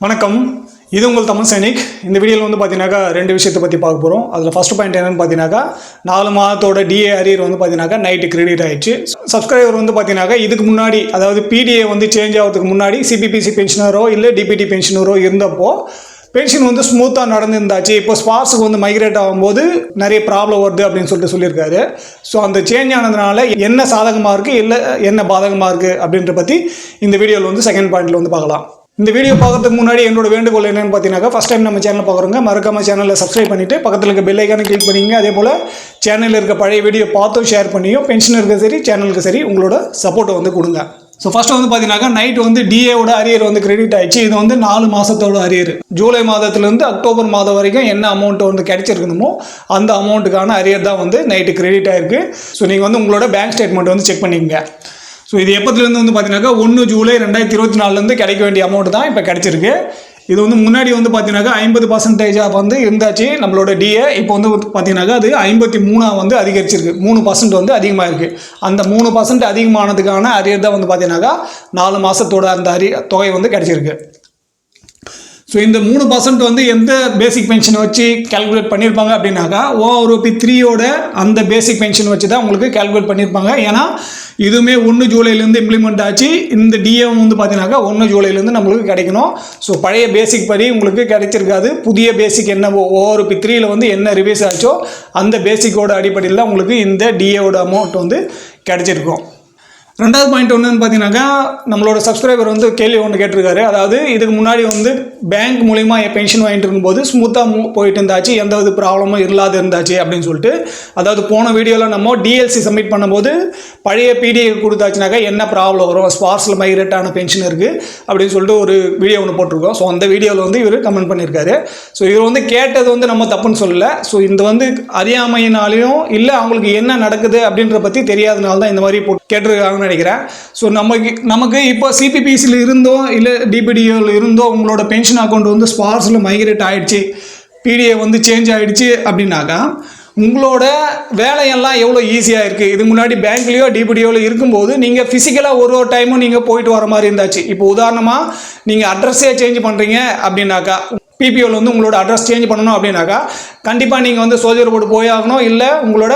வணக்கம். இது உங்கள் தமிழ் சைனிக். இந்த வீடியோவில் வந்து பார்த்தீங்கன்னாக்கா ரெண்டு விஷயத்தை பற்றி பார்க்க போகிறோம். அதில் ஃபஸ்ட் பாயிண்ட் என்னென்னு பார்த்தீங்கன்னாக்கா 4 மாதத்தோட டிஏ அரியர் வந்து பார்த்தீங்கன்னாக்கா நைட்டு கிரெடிட் ஆகிடுச்சு. சப்ஸ்கிரைபர் வந்து பார்த்தீங்கன்னாக்கா இதுக்கு முன்னாடி, அதாவது பிடிஏ வந்து சேஞ்ச் ஆகிறதுக்கு முன்னாடி சிபிபிசி பென்ஷனரோ இல்லை டிபிடி பென்ஷனரோ இருந்தப்போ பென்ஷன் வந்து ஸ்மூத்தாக நடந்துருந்தாச்சு. இப்போ ஸ்பார்ஸுக்கு வந்து மைக்ரேட் ஆகும்போது நிறைய ப்ராப்ளம் வருது அப்படின்னு சொல்லியிருக்காரு. ஸோ அந்த சேஞ்ச் ஆனதுனால என்ன சாதகமாக இருக்குது, இல்லை என்ன பாதகமாக இருக்குது அப்படின்ற பற்றி இந்த வீடியோவில் வந்து செகண்ட் பாயிண்டில் வந்து பார்க்கலாம். இந்த வீடியோ பார்க்கறதுக்கு முன்னாடி என்னோட வேண்டுகோள் என்னன்னு பார்த்தீங்கன்னா, ஃபஸ்ட் டைம் நம்ம சேனல் பார்க்குறோங்க, மறக்காம சேனலில் சப்ஸ்கிரைப் பண்ணிவிட்டு பக்கத்தில் இருக்க பெல் ஐக்கானை கிளிக் பண்ணிங்க. அதே போல் சேனலில் இருக்க பழைய வீடியோ பார்த்தும் ஷேர் பண்ணியும் பென்ஷனருக்கு சரி சேனலுக்கு சரி உங்களோட சப்போர்ட்டை வந்து கொடுங்க. ஸோ ஃபஸ்ட்டு வந்து பார்த்தீங்கன்னாக்கா நைட் வந்து டிஏவோட அரியர் வந்து கிரெடிட் ஆயிடுச்சு. இது வந்து 4 மாதத்தோட அரியர். ஜூலை மாதத்துலேருந்து அக்டோபர் மாதம் வரைக்கும் என்ன அமௌண்ட் வந்து கிடைச்சிருக்கணுமோ அந்த அமௌண்ட்டுக்கான அரியர் தான் வந்து நைட்டு கிரெடிட் ஆயிருக்கு. ஸோ நீங்கள் வந்து உங்களோட பேங்க் ஸ்டேட்மெண்ட் வந்து செக் பண்ணிக்கங்க. ஸோ இது எப்போதுலேருந்து வந்து பார்த்தீங்கன்னாக்கா 1 ஜூலை 2024 கிடைக்க வேண்டிய அமௌண்ட் தான் இப்போ கிடைச்சிருக்கு. இது வந்து முன்னாடி வந்து பார்த்தீங்கன்னாக்கா 50% வந்து இருந்தாச்சு நம்மளோட டிஏ. இப்போ வந்து பார்த்தீங்கன்னாக்கா அது 53 வந்து அதிகரிச்சிருக்கு. 3% வந்து அதிகமாக இருக்குது. அந்த 3% அதிகமானதுக்கான அரியர் தான் வந்து பார்த்தீங்கன்னாக்கா 4 மாதத்தோட அந்த தொகை வந்து கிடைச்சிருக்கு. ஸோ இந்த 3% வந்து எந்த பேசிக் பென்ஷன் வச்சு கேல்குலேட் பண்ணியிருப்பாங்க அப்படின்னாக்கா OROP 3யோட அந்த பேசிக் பென்ஷன் வச்சு தான் உங்களுக்கு கேல்குலேட் பண்ணியிருப்பாங்க. ஏன்னா இதுவுமே 1 ஜூலைலேருந்து இம்ப்ளிமெண்ட் ஆச்சு. இந்த டிஏ வந்து பார்த்தீங்கன்னாக்கா 1 ஜூலைலேருந்து நம்மளுக்கு கிடைக்கணும். ஸோ பழைய பேசிக் படி உங்களுக்கு கிடைச்சிருக்காது. புதிய பேசிக் என்ன OROP 3யில் வந்து என்ன ரிவைஸ் ஆச்சோ அந்த பேசிக்கோட அடிப்படையில் தான் உங்களுக்கு இந்த டிஏவோட அமௌண்ட் வந்து கிடைச்சிருக்கும். ரெண்டாவது பாயிண்ட் ஒன்றுன்னு பார்த்தீங்கன்னாக்கா நம்மளோட சப்ஸ்கிரைபர் வந்து கேள்வி ஒன்று கேட்டிருக்காரு. அதாவது இதுக்கு முன்னாடி வந்து பேங்க் மூலிமா பென்ஷன் வாங்கிட்டு இருக்கும்போது ஸ்மூத்தாக போயிட்டு இருந்தாச்சு, எந்த ஒரு ப்ராப்ளமும் இல்லாத இருந்தாச்சு அப்படின்னு சொல்லிட்டு. அதாவது போன வீடியோவில் நம்ம டிஎல்சி சப்மிட் பண்ணும்போது பழைய பிடிஏ கொடுத்தாச்சுனாக்கா என்ன ப்ராப்ளம் வரும், ஸ்பார்ஸில் மைக்ரேட் ஆன பென்ஷன் இருக்குது அப்படின்னு சொல்லிட்டு ஒரு வீடியோ ஒன்று போட்டிருக்கோம். ஸோ அந்த வீடியோவில் வந்து இவர் கமெண்ட் பண்ணியிருக்காரு. ஸோ இவர் வந்து கேட்டது வந்து நம்ம தப்புன்னு சொல்லலை. ஸோ இந்த வந்து அறியாமையினாலையும் இல்லை அவங்களுக்கு என்ன நடக்குது அப்படின்ற பற்றி தெரியாதனால தான் இந்த மாதிரி கேட்டிருக்காங்க நினைக்கிறேன். ஸோ நமக்கு இப்போ சிபிபிசியில் இருந்தோ இல்லை டிபிடிஓவில் இருந்தோ உங்களோட பென்ஷன் அக்கௌண்ட் வந்து ஸ்பார்ஸில் மைக்ரேட் ஆகிடுச்சு, பிடிஏ வந்து சேஞ்ச் ஆகிடுச்சு அப்படின்னாக்கா உங்களோட வேலையெல்லாம் எவ்வளோ ஈஸியாக இருக்குது. இதுக்கு முன்னாடி பேங்க்லேயோ டிபிடிஓவில் இருக்கும்போது நீங்கள் ஃபிசிக்கலாக ஒரு டைமும் நீங்கள் போயிட்டு வர மாதிரி இருந்தாச்சு. இப்போ உதாரணமாக நீங்கள் அட்ரஸே சேஞ்ச் பண்ணுறீங்க அப்படின்னாக்கா, பிபிஓவில் வந்து உங்களோட அட்ரஸ் சேஞ்ச் பண்ணணும் அப்படின்னாக்கா கண்டிப்பாக நீங்கள் வந்து சோதனை போட்டு போயாகணும். இல்லை உங்களோட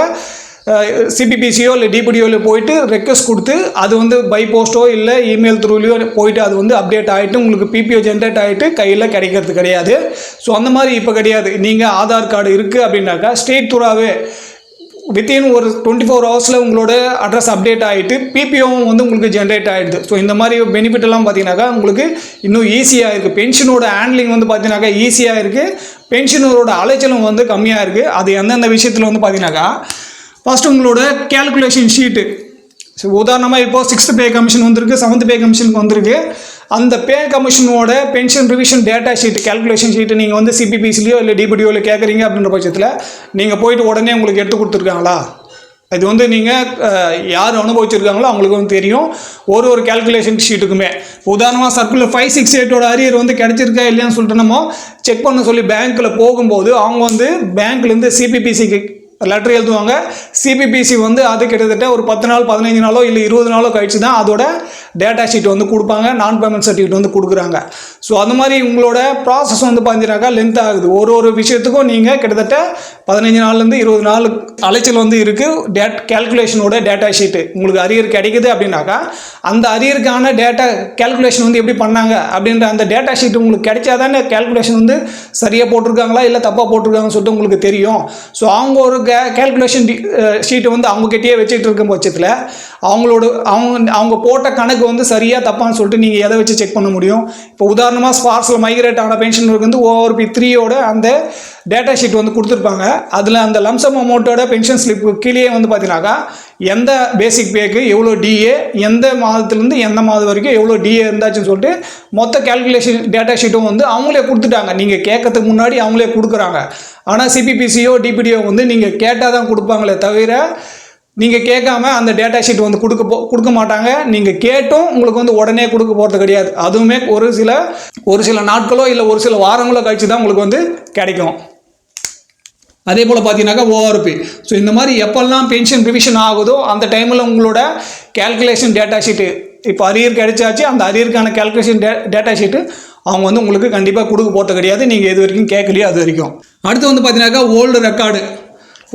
சிபிபிசியோ இல்லை டிபிடிஓவில் போயிட்டு ரெக்வஸ்ட் கொடுத்து அது வந்து பை போஸ்ட்டோ இல்லை இமெயில் த்ரூலையோ போயிட்டு அது வந்து அப்டேட் ஆகிட்டு உங்களுக்கு பிபிஓ ஜென்ரேட் ஆகிட்டு கையில் கிடைக்கிறது கிடையாது. ஸோ அந்த மாதிரி இப்போ கிடையாது. நீங்கள் ஆதார் கார்டு இருக்குது அப்படின்னாக்கா ஸ்டேட் த்ரூவாகவே வித்தின் ஒரு 24 ஹவர்ஸில் உங்களோட அட்ரஸ் அப்டேட் ஆகிட்டு பிபிஓவும் வந்து உங்களுக்கு ஜென்ரேட் ஆகிடுது. ஸோ இந்த மாதிரி பெனிஃபிட் எல்லாம் பார்த்தீங்கன்னாக்கா உங்களுக்கு இன்னும் ஈஸியாக இருக்குது. பென்ஷனோட ஹேண்ட்லிங் வந்து பார்த்தீங்கன்னாக்கா ஈஸியாக இருக்குது. பென்ஷனோட அலைச்சலும் வந்து கம்மியாக இருக்குது. அது எந்தெந்த விஷயத்தில் வந்து பார்த்தீங்கன்னாக்கா ஃபஸ்ட்டு உங்களோட கேல்குலேஷன் ஷீட்டு. ஸோ உதாரணமாக இப்போது 6th பே கமிஷன் வந்திருக்கு, 7th பே கமிஷனுக்கு வந்திருக்கு. அந்த பே கமிஷனோட pension revision data sheet, calculation sheet நீங்கள் வந்து சிபிபிசிலையோ இல்லை டிபிடிஓவில் கேட்குறீங்க அப்படின்ற பட்சத்தில் நீங்கள் போயிட்டு உடனே உங்களுக்கு எடுத்து கொடுத்துருக்காங்களா, இது வந்து நீங்கள் யார் அனுபவிச்சிருக்காங்களோ அவங்களுக்கு வந்து தெரியும். ஒரு கேல்குலேஷன் ஷீட்டுக்குமே உதாரணமாக சர்க்குலர் 568ஓட அரியர் வந்து கிடைச்சிருக்கா இல்லையான்னு சொல்லிட்டு நம்ம செக் பண்ண சொல்லி பேங்க்கில் போகும்போது அவங்க வந்து பேங்க்லேருந்து சிபிபிசிக்கு லெட்டர் எழுதுவாங்க. சிபிபிசி வந்து அது கிட்டத்தட்ட ஒரு 10 நாள் 15 நாளோ இல்லை 20 நாளோ கழிச்சு தான் அதோட டேட்டா ஷீட் வந்து கொடுப்பாங்க, நான் பேமெண்ட் சர்டிஃபிகேட் வந்து கொடுக்குறாங்க. ஸோ அந்த மாதிரி உங்களோட ப்ராசஸ் வந்து பார்த்தீங்கன்னாக்கா லென்த் ஆகுது. ஒரு விஷயத்துக்கும் நீங்கள் கிட்டத்தட்ட 15 நாள்லேருந்து 20 நாள் அலைச்சல் வந்து இருக்குது. கேல்குலேஷனோட டேட்டா ஷீட்டு உங்களுக்கு அரியர் கிடைக்குது அப்படின்னாக்கா அந்த அரியருக்கான டேட்டா கேல்குலேஷன் வந்து எப்படி பண்ணாங்க அப்படின்ற அந்த டேட்டா ஷீட் உங்களுக்கு கிடைச்சா தானே கேல்குலேஷன் வந்து சரியாக போட்டிருக்காங்களா இல்லை தப்பாக போட்டிருக்காங்கன்னு சொல்லிட்டு உங்களுக்கு தெரியும். ஸோ அவங்க ஒரு கேல்குலேஷன் ஷீட்டை வந்து அவங்ககிட்டயே வச்சுட்டு இருக்கும் பட்சத்தில் அவங்க போட்ட கணக்கு வந்து சரியாக தப்பான்னு சொல்லிட்டு நீங்கள் எதை வச்சு செக் பண்ண முடியும். இப்போ உதாரணமாக ஸ்பார்ஸில் மைக்ரேட் ஆன பென்ஷனுக்கு வந்து OROP 3யோட அந்த டேட்டா ஷீட் வந்து கொடுத்துருப்பாங்க. அதில் அந்த லம்சம் அமௌண்ட்டோட பென்ஷன் ஸ்லிப்பு கீழே வந்து பார்த்தீங்கன்னாக்கா எந்த பேசிக் பேக்கு எவ்வளோ டிஏ, எந்த மாதத்துலேருந்து எந்த மாதம் வரைக்கும் எவ்வளோ டிஏ இருந்தாச்சுன்னு சொல்லிட்டு மொத்த கேல்குலேஷன் டேட்டா ஷீட்டும் வந்து அவங்களே கொடுத்துட்டாங்க. நீங்கள் கேட்கறதுக்கு முன்னாடி அவங்களே கொடுக்குறாங்க. ஆனால் சிபிபிசியோ டிபிடிஓ வந்து நீங்கள் கேட்டால் தான் கொடுப்பாங்களே தவிர நீங்கள் கேட்காம அந்த டேட்டா ஷீட் வந்து கொடுக்க மாட்டாங்க. நீங்கள் கேட்டும் உங்களுக்கு வந்து உடனே கொடுக்க போகிறது கிடையாது. அதுவுமே ஒரு சில நாட்களோ இல்லை ஒரு சில வாரங்களோ கழிச்சு தான் உங்களுக்கு வந்து கிடைக்கும். அதே போல் பார்த்தீங்கன்னாக்கா ORP. ஸோ இந்த மாதிரி எப்பெல்லாம் பென்ஷன் ரிவிஷன் ஆகுதோ அந்த டைமில் உங்களோட கேல்குலேஷன் டேட்டா ஷீட்டு இப்போ அரியர் கிடைச்சாச்சு, அந்த அரியருக்கான கேல்குலேஷன் டேட்டா ஷீட்டு அவங்க வந்து உங்களுக்கு கண்டிப்பாக கொடுக்க போகிறது கிடையாது. நீங்கள் எது வரைக்கும் கேட்கலையோ அது வரைக்கும். அடுத்து வந்து பார்த்தீங்கன்னாக்கா ஓல்டு ரெக்கார்டு.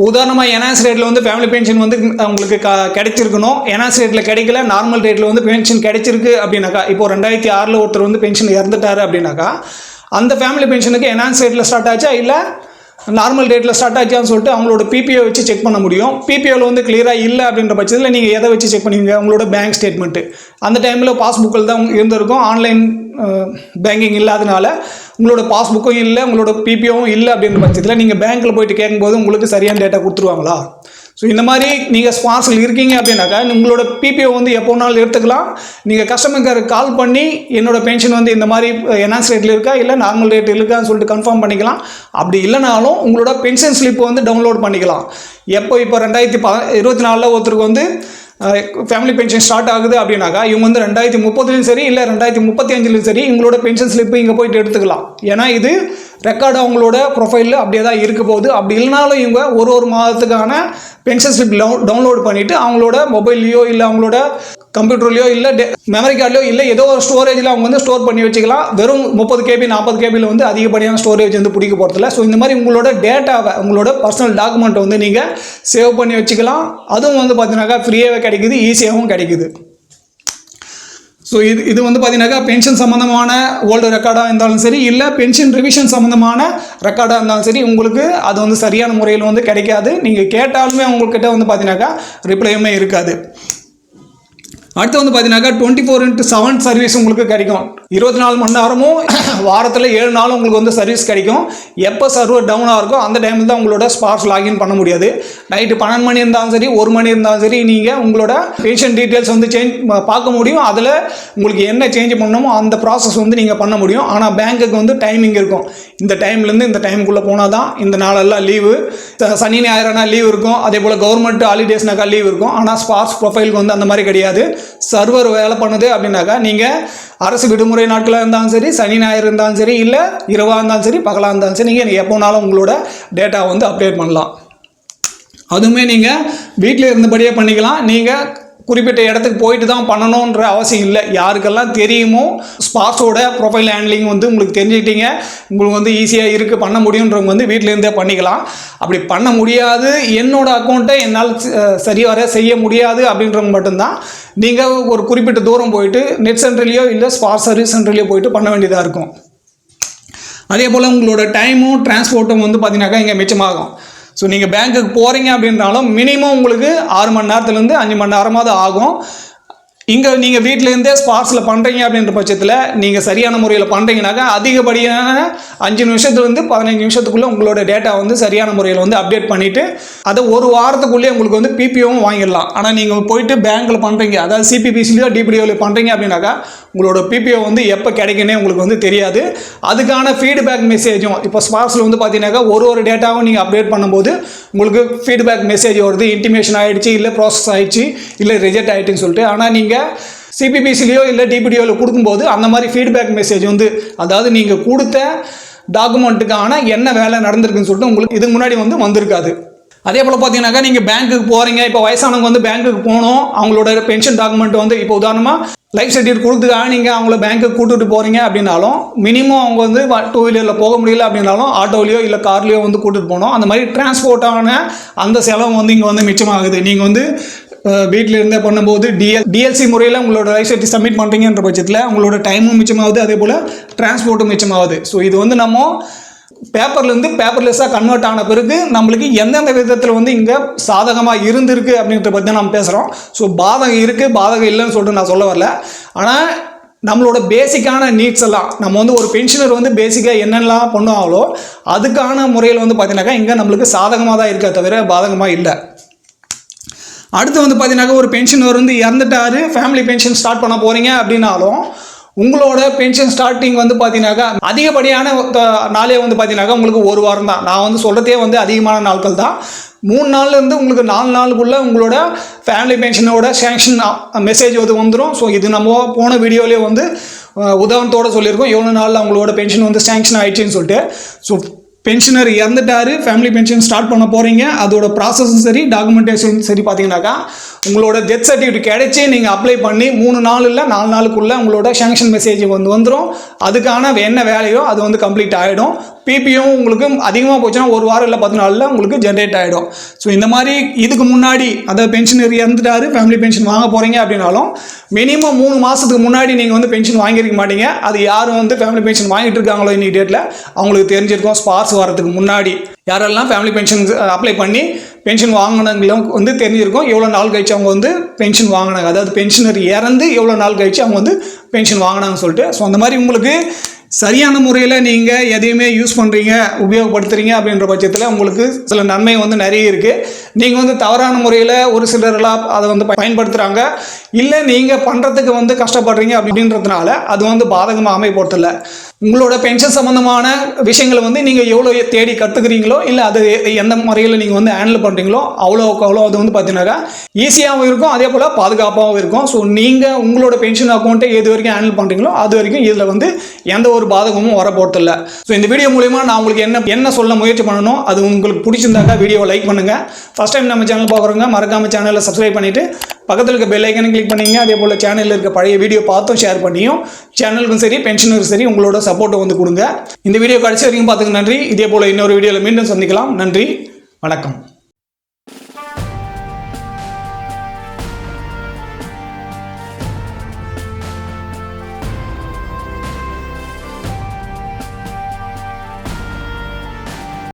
உதாரணமாக என்ஆர்எஸ் ரேட்டில் வந்து ஃபேமிலி பென்ஷன் வந்து உங்களுக்கு கிடைச்சிருக்கணும். என்ஆர்எஸ் ரேட்டில் கிடைக்கல, நார்மல் ரேட்டில் வந்து பென்ஷன் கிடைச்சிருக்கு அப்படின்னாக்கா, இப்போ 2006 ஒருத்தர் வந்து பென்ஷன் இறந்துட்டாரு அப்படின்னாக்கா, அந்த ஃபேமிலி பென்ஷனுக்கு என்ஆர்எஸ் ரேட்டில் ஸ்டார்ட் ஆச்சா இல்லை நார்மல் ரேட்டில் ஸ்டார்ட் ஆச்சான்னு சொல்லிட்டு அவங்களோட பிபிஓ வச்சு செக் பண்ண முடியும். பிபிஓவில் வந்து கிளியராக இல்லை அப்படின்ற பட்சத்தில் நீங்கள் எதை வச்சு செக் பண்ணுவீங்க? உங்களோட பேங்க் ஸ்டேட்மெண்ட்டு. அந்த டைமில் பாஸ்புக்கில் தான் இருந்திருக்கும். ஆன்லைன் பேங்கிங் இல்லாதனால உங்களோட பாஸ்புக்கும் இல்லை, உங்களோட பிபிஓவும் இல்லை அப்படின்ற பட்சத்தில் நீங்கள் பேங்க்கில் போயிட்டு கேட்கும்போது உங்களுக்கு சரியான டேட்டா கொடுத்துருவாங்களா? ஸோ இந்த மாதிரி நீங்கள் ஸ்பான்சர் இருக்கீங்க அப்படின்னாக்கா உங்களோட பிபிஓ வந்து எப்போனாலும் எடுத்துக்கலாம். நீங்கள் கஸ்டமர் கேருக்கு கால் பண்ணி என்னோட பென்ஷன் வந்து இந்த மாதிரி என்ஆர்எஸ் ரேட்டில் இருக்கா இல்லை நார்மல் ரேட் இருக்கான்னு சொல்லிட்டு கன்ஃபார்ம் பண்ணிக்கலாம். அப்படி இல்லைனாலும் உங்களோட பென்ஷன் ஸ்லிப் வந்து டவுன்லோட் பண்ணிக்கலாம். இப்போ 2024 ஒருத்தருக்கு வந்து ஃபேமிலி பென்ஷன் ஸ்டார்ட் ஆகுது அப்படின்னாக்கா இவங்க வந்து 2030 சரி இல்லை 2035 சரி உங்களோட பென்ஷன் ஸ்லிப்பு இங்கே போயிட்டு எடுத்துக்கலாம். ஏன்னா இது ரெக்கார்டு அவங்களோட ப்ரொஃபைலில் அப்படியே தான் இருக்க போகுது. அப்படி இல்லைனாலும் இவங்க ஒரு மாதத்துக்கான பென்ஷன் ஸ்லிப் டவுன்லோட் பண்ணிவிட்டு அவங்களோட மொபைல்லையோ இல்லை அவங்களோட கம்ப்யூட்டர்லையோ இல்லை மெமரி கார்ட்லையோ இல்லை ஏதோ ஒரு ஸ்டோரேஜில் அவங்க வந்து ஸ்டோர் பண்ணி வச்சுக்கலாம். வெறும் 30 KB 40 KBயில் வந்து அதிகப்படியான ஸ்டோரேஜ் வந்து பிடிக்க போகிறதில்ல. ஸோ இந்த மாதிரி உங்களோட டேட்டாவை உங்களோட பர்சனல் டாக்குமெண்ட்டை வந்து நீங்கள் சேவ் பண்ணி வச்சுக்கலாம். அதுவும் வந்து பார்த்தீங்கன்னாக்கா ஃப்ரீயாகவே கிடைக்குது, ஈஸியாகவும் கிடைக்குது. ஸோ இது வந்து பார்த்தீங்கன்னாக்கா பென்ஷன் சம்மந்தமான ஓல்டு ரெக்கார்டாக இருந்தாலும் சரி இல்லை பென்ஷன் ரிவிஷன் சம்மந்தமான ரெக்கார்டாக இருந்தாலும் சரி உங்களுக்கு அது வந்து சரியான முறையில் வந்து கிடைக்காது. நீங்கள் கேட்டாலுமே உங்கள்கிட்ட வந்து பார்த்தீங்கன்னாக்கா ரிப்ளையுமே இருக்காது. அடுத்து வந்து பார்த்தீங்கன்னாக்கா 24/7 சர்வீஸ் உங்களுக்கு கிடைக்கும். 24 மணி நேரமும் வாரத்தில் 7 நாளும் உங்களுக்கு வந்து சர்வீஸ் கிடைக்கும். எப்போ சர்வர் டவுனாக இருக்கோ அந்த டைமில் தான் உங்களோட ஸ்பார்ஸ் லாகின் பண்ண முடியாது. நைட்டு 12 மணி இருந்தாலும் சரி 1 மணி இருந்தாலும் சரி நீங்கள் உங்களோட பென்ஷன் டீட்டெயில்ஸ் வந்து பார்க்க முடியும். அதில் உங்களுக்கு என்ன சேஞ்ச் பண்ணணுமோ அந்த ப்ராசஸ் வந்து நீங்கள் பண்ண முடியும். ஆனால் பேங்க்குக்கு வந்து டைமிங் இருக்கும். இந்த டைம்லேருந்து இந்த டைமுக்குள்ளே போனால் தான் இந்த நாளெல்லாம் லீவு, சனி ஞாயிறுனா லீவ் இருக்கும். அதே போல் கவர்மெண்ட் ஹாலிடேஸ்னாக்கா லீவ் இருக்கும். ஆனால் ஸ்பார்ஸ் ப்ரொஃபைலுக்கு வந்து அந்த மாதிரி கிடையாது. சர்வர் வேலை பண்ணுது அப்படின்னாக்கா நீங்கள் அரசு விடுமுறை நாட்களாக இருந்தாலும் சரி, சனி ஞாயிறு இருந்தாலும் சரி, இல்லை இரவாக இருந்தாலும் சரி, பகலாக இருந்தாலும் சரி, நீங்கள் எப்போனாலும் உங்களோட டேட்டா வந்து அப்டேட் பண்ணலாம். அதுவுமே நீங்கள் வீட்டில் இருந்தபடியே பண்ணிக்கலாம். நீங்கள் குறிப்பிட்ட இடத்துக்கு போயிட்டு தான் பண்ணணுன்ற அவசியம் இல்லை. யாருக்கெல்லாம் தெரியுமோ ஸ்பார்ஸோட ப்ரொஃபைல் ஹேண்ட்லிங் வந்து உங்களுக்கு தெரிஞ்சுக்கிட்டீங்க, உங்களுக்கு வந்து ஈஸியாக இருக்குது பண்ண முடியுன்றவங்க வந்து வீட்டிலேருந்தே பண்ணிக்கலாம். அப்படி பண்ண முடியாது, என்னோடய அக்கௌண்ட்டை என்னால் சரி வர செய்ய முடியாது அப்படின்றவங்க மட்டும்தான் நீங்கள் ஒரு குறிப்பிட்ட தூரம் போயிட்டு நெட் சென்டர்லேயோ இல்லை ஸ்பார்ஸ் சர்வீஸ் சென்டர்லேயோ போயிட்டு பண்ண வேண்டியதாக இருக்கும். அதே போல் உங்களோட டைமும் டிரான்ஸ்போர்ட்டும் வந்து பார்த்தீங்கன்னாக்கா இங்கே மிச்சமாகும். ஸோ நீங்கள் பேங்க்குக்கு போகிறீங்க அப்படின்றாலும் மினிமம் உங்களுக்கு 6 மணி நேரத்துலேருந்து 5 மணி நேரமாவது ஆகும். இங்கே நீங்கள் வீட்டிலேருந்தே ஸ்பார்ஸில் பண்ணுறீங்க அப்படின்ற பட்சத்தில் நீங்கள் சரியான முறையில் பண்ணுறீங்கனாக்கா அதிகப்படியான 5 நிமிஷத்துலேருந்து 15 நிமிஷத்துக்குள்ளே உங்களோட டேட்டா வந்து சரியான முறையில் வந்து அப்டேட் பண்ணிவிட்டு அதை ஒரு வாரத்துக்குள்ளேயே உங்களுக்கு வந்து பிபிஓவும் வாங்கிடலாம். ஆனால் நீங்கள் போயிட்டு பேங்க்கில் பண்ணுறீங்க, அதாவது சிபிபிசிலையோ டிபிடிஓலையோ பண்ணுறீங்க அப்படின்னாக்கா உங்களோட பிபிஓ வந்து எப்போ கிடைக்குன்னே உங்களுக்கு வந்து தெரியாது. அதுக்கான ஃபீட்பேக் மெசேஜும் இப்போ ஸ்பார்ஸில் வந்து பார்த்தீங்கன்னாக்கா ஒரு டேட்டாவும் நீங்கள் அப்டேட் பண்ணும்போது உங்களுக்கு ஃபீட்பேக் மெசேஜ் வருது, இன்டிமேஷன் ஆகிடுச்சு, இல்லை ப்ராசஸ் ஆகிடுச்சு, இல்லை ரிஜெக்ட் ஆகிடுச்சுன்னு சொல்லிட்டு. ஆனால் நீங்கள் சிபிபிசிலையோ இல்லை டிபிடிஓவில் கொடுக்கும்போது அந்த மாதிரி ஃபீட்பேக் மெசேஜ் வந்து, அதாவது நீங்கள் கொடுத்த டாக்குமெண்ட்டுக்கான என்ன வேலை நடந்திருக்குன்னு சொல்லிட்டு உங்களுக்கு இதுக்கு முன்னாடி வந்து வந்திருக்காது. அதே போல் பார்த்தீங்கன்னாக்கா நீங்கள் பேங்க்குக்கு போகிறீங்க, இப்போ வயசானவங்க வந்து பேங்க்குக்கு போகணும், அவங்களோட பென்ஷன் டாக்குமெண்ட் வந்து இப்போ உதாரணமாக லைஃப் சர்டிஃபிகேட் கொடுத்துக்காக நீங்கள் அவங்கள பேங்க்குக்கு கூட்டிகிட்டு போகிறீங்க அப்படின்னாலும் மினிமம் அவங்க வந்து 2 வீலரில் போக முடியல அப்படின்னாலும் ஆட்டோலையோ இல்லை கார்லையோ வந்து கூட்டிகிட்டு போகணும். அந்த மாதிரி டிரான்ஸ்போர்ட்டான அந்த செலவு வந்து இங்கே வந்து மிச்சமாகுது. நீங்கள் வந்து வீட்டில் இருந்தே பண்ணும்போது டிஎல்சி முறையில் உங்களோட லைஃப் சர்டிஃபிகேட் சப்மிட் பண்ணுறீங்கன்ற பட்சத்தில் உங்களோட டைமும் மிச்சமாகுது, அதே போல் டிரான்ஸ்போர்ட்டும் மிச்சமாகுது. ஸோ இது வந்து நம்ம பேப்பர்லேருந்து பேப்பர்லெஸ்ஸாக கன்வெர்ட் ஆன பிறகு நம்மளுக்கு எந்தெந்த விதத்தில் வந்து இங்கே சாதகமாக இருந்திருக்கு அப்படின்றத பற்றி தான் நம்ம பேசுகிறோம். ஸோ பாதகம் இருக்குது பாதகம் இல்லைன்னு சொல்லிட்டு நான் சொல்ல வரல. ஆனால் நம்மளோட பேசிக்கான நீட்ஸ் எல்லாம் நம்ம வந்து ஒரு பென்ஷனர் வந்து பேசிக்காக என்னெல்லாம் பண்ணுவாங்களோ அதுக்கான முறையில் வந்து பார்த்தீங்கன்னாக்கா இங்கே நம்மளுக்கு சாதகமாக தான் இருக்கே தவிர பாதகமாக இல்லை. அடுத்து வந்து பார்த்தீங்கன்னாக்கா ஒரு பென்ஷனர் வந்து இறந்துட்டாரு, ஃபேமிலி பென்ஷன் ஸ்டார்ட் பண்ண போகிறீங்க அப்படின்னாலும் உங்களோட பென்ஷன் ஸ்டார்டிங் வந்து பார்த்தீங்கன்னாக்கா அதிகப்படியான நாளே வந்து பார்த்தீங்கன்னாக்கா உங்களுக்கு 1 வாரம் தான். நான் வந்து சொல்கிறதே வந்து அதிகமான நாட்கள் தான். 3 நாள்லேருந்து உங்களுக்கு 4 நாளுக்குள்ளே உங்களோட ஃபேமிலி பென்ஷனோட சேங்ஷன் மெசேஜ் வந்து வந்துடும். ஸோ இது நம்ம போன வீடியோலேயே வந்து உதாரணத்தோடு சொல்லியிருக்கோம் எவ்வளோ நாளில் அவங்களோட பென்ஷன் வந்து சேங்ஷன் ஆகிடுச்சின்னு சொல்லிட்டு. ஸோ பென்ஷனர் இறந்துட்டாரு, ஃபேமிலி பென்ஷன் ஸ்டார்ட் பண்ண போகிறீங்க, அதோட ப்ராசஸும் சரி டாக்குமெண்டேஷன் சரி பார்த்தீங்கன்னாக்கா உங்களோட டெத் சர்டிஃபிகேட் கிடைச்சி நீங்கள் அப்ளை பண்ணி 3 நாள் இல்லை 4 நாளுக்குள்ளே உங்களோட சேங்ஷன் மெசேஜ் வந்துடும். அதுக்கான என்ன வேலையோ அது வந்து கம்ப்ளீட் ஆகிடும். பிபியும் உங்களுக்கு அதிகமாக போச்சுன்னா 1 வாரம் இல்லை 10 நாளில் உங்களுக்கு ஜென்ரேட் ஆகிடும். ஸோ இந்த மாதிரி இதுக்கு முன்னாடி அதாவது பென்ஷனர் இறந்துட்டாரு, ஃபேமிலி பென்ஷன் வாங்க போகிறீங்க அப்படின்னாலும் மினிமம் 3 மாதத்துக்கு முன்னாடி நீங்கள் வந்து பென்ஷன் வாங்கியிருக்க மாட்டீங்க. அது யாரும் வந்து ஃபேமிலி பென்ஷன் வாங்கிட்டு இருக்காங்களோ இன்னைக்கு டேட்டில் அவங்களுக்கு தெரிஞ்சிருக்கும். ஸ்பார்ஸ் வரதுக்கு முன்னாடி யாரெல்லாம் ஃபேமிலி பென்ஷன் அப்ளை பண்ணி பென்ஷன் வாங்கினவங்களும் வந்து தெரிஞ்சிருக்கும் எவ்வளோ நாள் கழிச்சு அவங்க வந்து பென்ஷன் வாங்கினாங்க, அதாவது பென்ஷனர் இறந்து எவ்வளோ நாள் கழிச்சு அவங்க வந்து பென்ஷன் வாங்கினாங்கன்னு சொல்லிட்டு. ஸோ அந்த மாதிரி உங்களுக்கு சரியான முறையில் நீங்கள் எதையுமே யூஸ் பண்ணுறீங்க, உபயோகப்படுத்துகிறீங்க அப்படின்ற பட்சத்தில் உங்களுக்கு சில நன்மை வந்து நிறைய இருக்குது. நீங்கள் வந்து தவறான முறையில் ஒரு சிலரெல்லாம் அதை வந்து பயன்படுத்துகிறாங்க, இல்லை நீங்கள் பண்ணுறதுக்கு வந்து கஷ்டப்படுறீங்க அப்படின்றதுனால அது வந்து பாதகமாக அமைப்போறதில்ல. உங்களோட பென்ஷன் சம்மந்தமான விஷயங்களை வந்து நீங்கள் எவ்வளோ தேடி கற்றுக்குறீங்களோ இல்லை அது எந்த முறையில் நீங்கள் வந்து ஹேண்டில் பண்ணுறீங்களோ அவ்வளோக்கு அவ்வளோ அது வந்து பார்த்தீங்கன்னாக்கா ஈஸியாகவும் இருக்கும், அதே போல் பாதுகாப்பாகவும் இருக்கும். ஸோ நீங்கள் உங்களோட பென்ஷன் அக்கௌண்ட்டை எது வரைக்கும் ஹேண்டில் பண்ணுறீங்களோ அது வரைக்கும் இதில் வந்து எந்த ஒரு பாதகமும் வரப்போறதில்ல. ஸோ இந்த வீடியோ மூலிமா நான் உங்களுக்கு என்ன சொல்ல முயற்சி பண்ணணும், அது உங்களுக்கு பிடிச்சிருந்தாக்கா வீடியோவை லைக் பண்ணுங்கள். ஃபஸ்ட் டைம் நம்ம சேனல் பார்க்குறவங்க மறக்காமல் சேனலை சப்ஸ்கிரைப் பண்ணிவிட்டு பக்கத்தில் இருக்க பெல் ஐக்கனை கிளிக் பண்ணிங்க. அதே போல் சேனலில் இருக்க பழைய வீடியோ பார்த்தும் ஷேர் பண்ணியும் சேனலுக்கும் சரி பென்ஷனருக்கும் சரி உங்களோட சப்போர்ட்டை வந்து கொடுங்க. இந்த வீடியோ கடைசி வரைக்கும் பார்த்துக்கு நன்றி. இதே போல் இன்னொரு வீடியோவில் மீண்டும் சந்திக்கலாம். நன்றி, வணக்கம்.